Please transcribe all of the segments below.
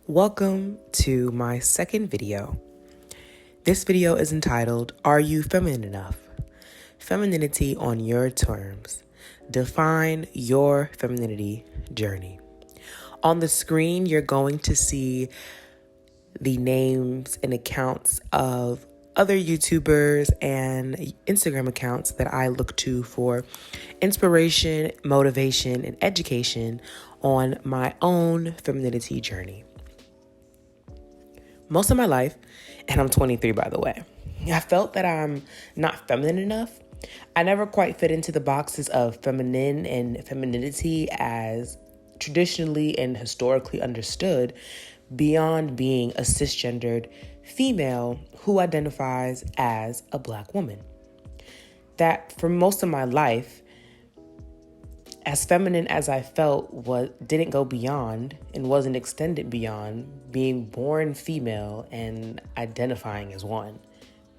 Welcome to my second video. This video is entitled, Are You Feminine Enough? Femininity on Your Terms. Define your femininity journey. On the screen, you're going to see the names and accounts of other YouTubers and Instagram accounts that I look to for inspiration, motivation, and education on my own femininity journey. Most of my life, and I'm 23 by the way, I felt that I'm not feminine enough. I never quite fit into the boxes of feminine and femininity as traditionally and historically understood beyond being a cisgendered female who identifies as a Black woman. That for most of my life, as feminine as I felt, didn't go beyond and wasn't extended beyond being born female and identifying as one.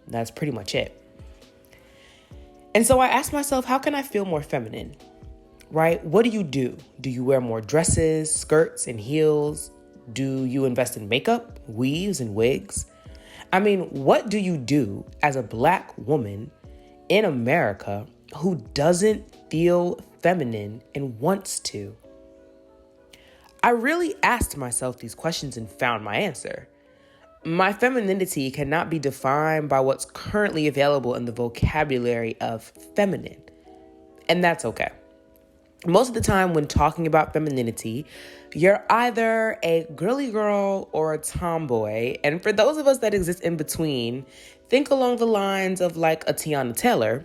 That's pretty much it. And so I asked myself, how can I feel more feminine, right? What do? Do you wear more dresses, skirts, and heels? Do you invest in makeup, weaves, and wigs? I mean, what do you do as a Black woman in America who doesn't feel feminine and wants to? I really asked myself these questions and found my answer. My femininity cannot be defined by what's currently available in the vocabulary of feminine, and that's okay. Most of the time when talking about femininity, you're either a girly girl or a tomboy. And for those of us that exist in between, think along the lines of like a Tiana Taylor.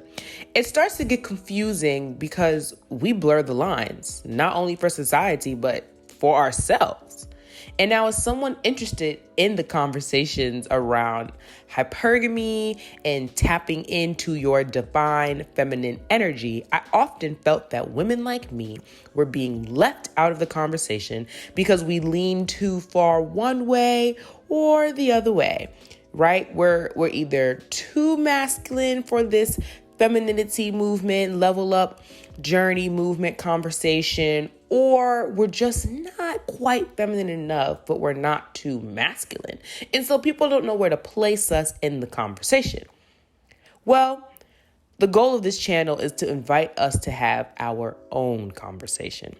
It starts to get confusing because we blur the lines, not only for society, but for ourselves. And now as someone interested in the conversations around hypergamy and tapping into your divine feminine energy, I often felt that women like me were being left out of the conversation because we lean too far one way or the other way, right? We're either too masculine for this femininity movement, level up journey movement conversation, or we're just not quite feminine enough, but we're not too masculine. And so people don't know where to place us in the conversation. Well, the goal of this channel is to invite us to have our own conversation.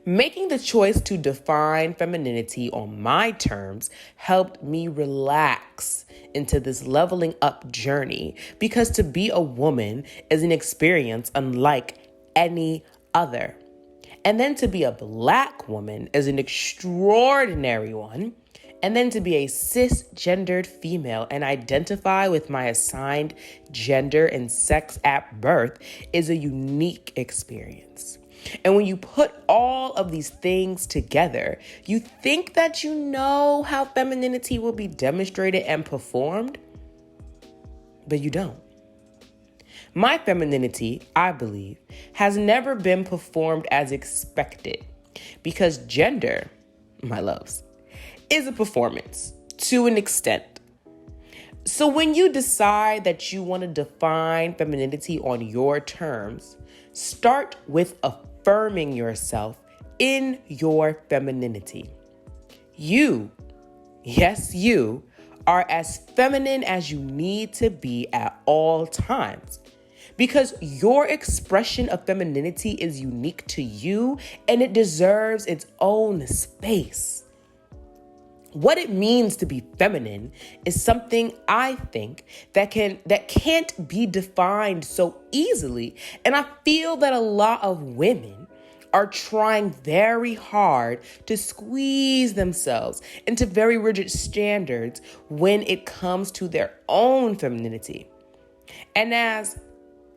Making the choice to define femininity on my terms helped me relax into this leveling up journey, because to be a woman is an experience unlike any other. And then to be a Black woman is an extraordinary one. And then to be a cisgendered female and identify with my assigned gender and sex at birth is a unique experience. And when you put all of these things together, you think that you know how femininity will be demonstrated and performed, but you don't. My femininity, I believe, has never been performed as expected because gender, my loves, is a performance to an extent. So when you decide that you want to define femininity on your terms, start with affirming yourself in your femininity. You, yes, you, are as feminine as you need to be at all times, because your expression of femininity is unique to you and it deserves its own space. What it means to be feminine is something I think that can't be defined so easily. And I feel that a lot of women are trying very hard to squeeze themselves into very rigid standards when it comes to their own femininity. And as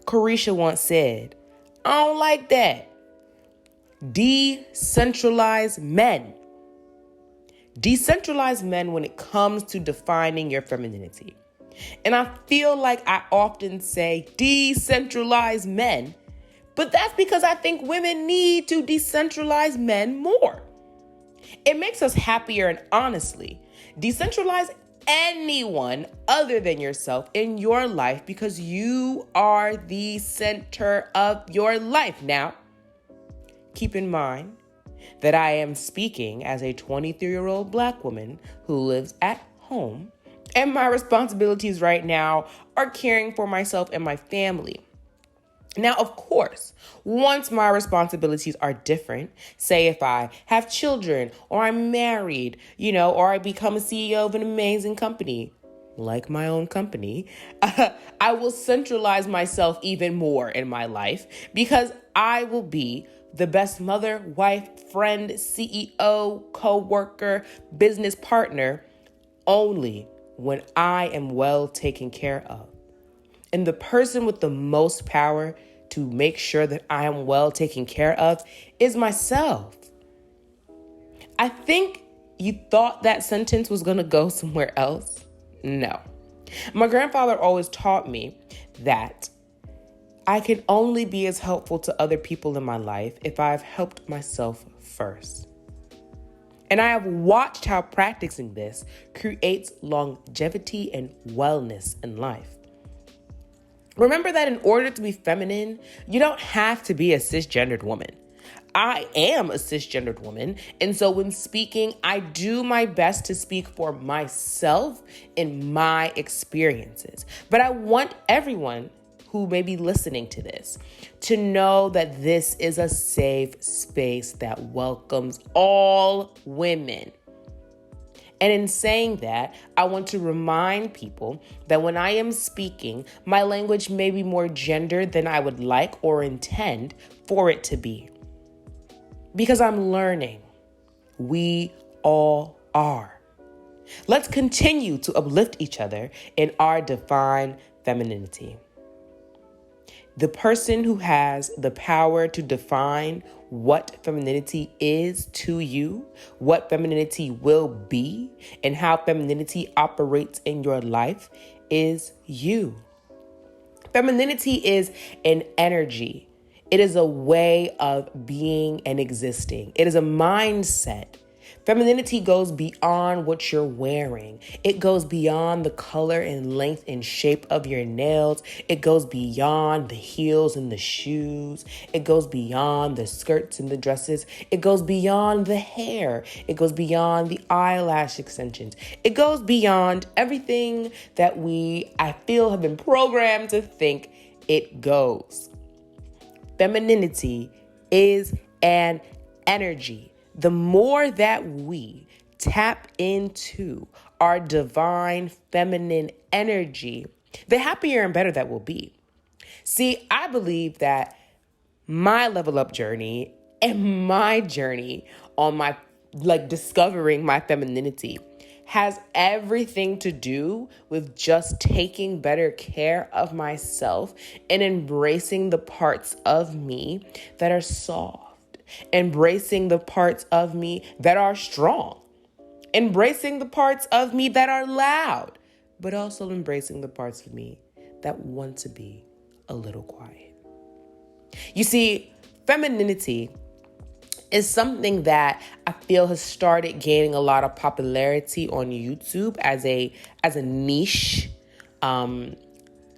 Carisha once said, I don't like that. Decentralize men. Decentralize men when it comes to defining your femininity. And I feel like I often say decentralize men, but that's because I think women need to decentralize men more. It makes us happier, and honestly, decentralize anyone other than yourself in your life because you are the center of your life. Now, keep in mind, that I am speaking as a 23-year-old Black woman who lives at home, and my responsibilities right now are caring for myself and my family. Now, of course, once my responsibilities are different, say if I have children or I'm married, or I become a CEO of an amazing company, like my own company, I will centralize myself even more in my life because I will be the best mother, wife, friend, CEO, co-worker, business partner only when I am well taken care of. And the person with the most power to make sure that I am well taken care of is myself. I think you thought that sentence was going to go somewhere else. No. My grandfather always taught me that I can only be as helpful to other people in my life if I've helped myself first. And I have watched how practicing this creates longevity and wellness in life. Remember that in order to be feminine, you don't have to be a cisgendered woman. I am a cisgendered woman, and so when speaking, I do my best to speak for myself and my experiences. But I want everyone who may be listening to this to know that this is a safe space that welcomes all women. And in saying that, I want to remind people that when I am speaking, my language may be more gendered than I would like or intend for it to be. Because I'm learning. We all are. Let's continue to uplift each other in our divine femininity. The person who has the power to define what femininity is to you, what femininity will be, and how femininity operates in your life is you. Femininity is an energy. It is a way of being and existing. It is a mindset. Femininity goes beyond what you're wearing. It goes beyond the color and length and shape of your nails. It goes beyond the heels and the shoes. It goes beyond the skirts and the dresses. It goes beyond the hair. It goes beyond the eyelash extensions. It goes beyond everything that I feel, have been programmed to think it goes. Femininity is an energy. The more that we tap into our divine feminine energy, the happier and better that we'll be. See, I believe that my level up journey and my journey on my discovering my femininity has everything to do with just taking better care of myself and embracing the parts of me that are soft. Embracing the parts of me that are strong, embracing the parts of me that are loud, but also embracing the parts of me that want to be a little quiet. You see, femininity is something that I feel has started gaining a lot of popularity on YouTube as a niche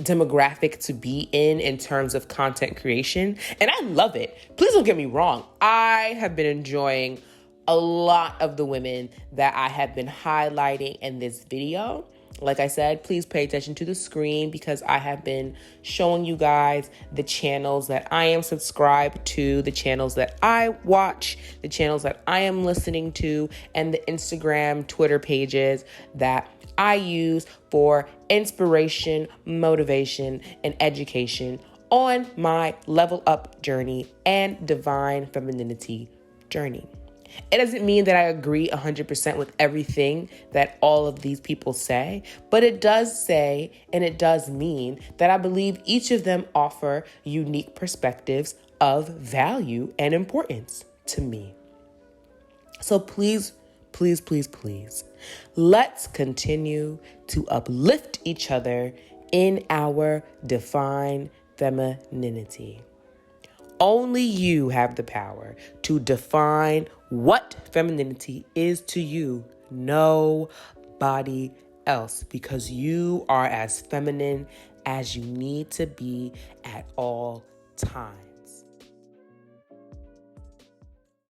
demographic to be in terms of content creation. And I love it. Please don't get me wrong. I have been enjoying a lot of the women that I have been highlighting in this video. Like I said, please pay attention to the screen because I have been showing you guys the channels that I am subscribed to, the channels that I watch, the channels that I am listening to, and the Instagram, Twitter pages that I use for inspiration, motivation, and education on my level up journey and divine femininity journey. It doesn't mean that I agree 100% with everything that all of these people say, but it does say, and it does mean that I believe each of them offer unique perspectives of value and importance to me. So please, please, please, please, let's continue to uplift each other in our divine femininity. Only you have the power to define what femininity is to you, nobody else, because you are as feminine as you need to be at all times.